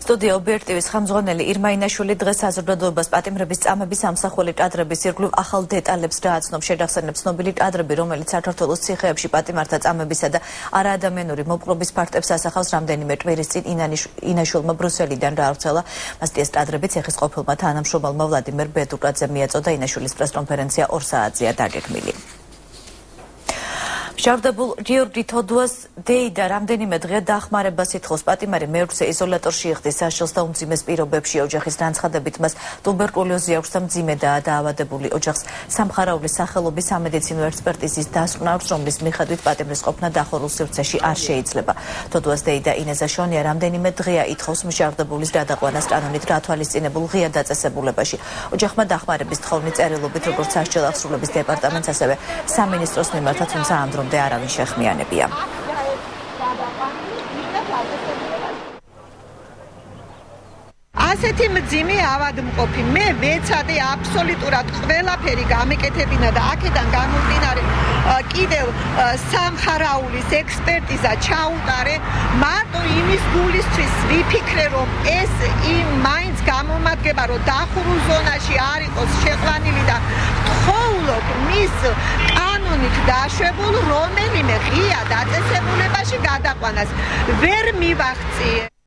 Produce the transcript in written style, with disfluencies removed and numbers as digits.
სტუდია ობიექტივის ხელმძღვანელი ირმა ინაშვილი დღეს საზოგადოებას პატიმრების წამების ამსახველი კადრების ირგვლივ ახალ დეტალებს დააცნობს. Შედახსენებს ცნობილი კადრები, რომელიც საქართველოს ციხეებში პატიმართა წამებისა და არაადამიანური მოპყრობის ფაქტებს ასახავს. რამდენიმე კვირის წინ ინაშვილმა ბრუსელიდან გაავრცელა. მასტი ეს კადრები ციხის ყოფილმა თანამშრომელმა ვლადიმერ ბედუკაძემ მიაწოდა. ინაშვილის პრესკონფერენცია 2 საათზეა დაგეგმილი. მჟავდებულ გიორგი თოდუას დეიდა რამდენიმე დღე დახმარებას ითხოვს. პატიმარი მეუღლე იზოლატორში იხდის საშილს და უმძიმეს პირობებში. ოჯახის განცხადებით მას ტუბერკულოზი აქვს და მძიმედაა დაავადებული. ოჯახს სამხარაულის სახელობის სამედიცინო ექსპერტიზის დასკვნავს, რომლის მიხედვით პატიმრის ყოფნა დახურულ სივრცეში არ შეიძლება. თოდუას დეიდა ინეზა შონია რამდენიმე დღეა ითხოვს მჟავდებულის გადაყვანას კანონით გათვალისწინებულ ღია დაწესებულებაში. ოჯახმა დახმარების თხოვნი წერილობით როგორც სასჯელ აღსრულების დეპარტამენტს, ასევე სამინისტროს მიმართა, თუმცა ამ დრომდე არავინ შეხმიანებია. ასეთი მძიმე ავადმყოფი მე ვეცადე აბსოლუტურად ყველაფერი გამეკეთებინა და აქედან გამომდინარე კიდევ სამხარაულის ექსპერტიზა ჩაუტარე. მარტო იმის გულისთვის ვიფიქრე, რომ ეს მაინც გამომადგება, რომ დახურულ ზონაში არ იყოს შეყვანილი და თხოვლობ მის კანონით დაშვებულ რომელიმე ღია დაწესებულებაში გადაყვანას. ვერ მივაღწიე.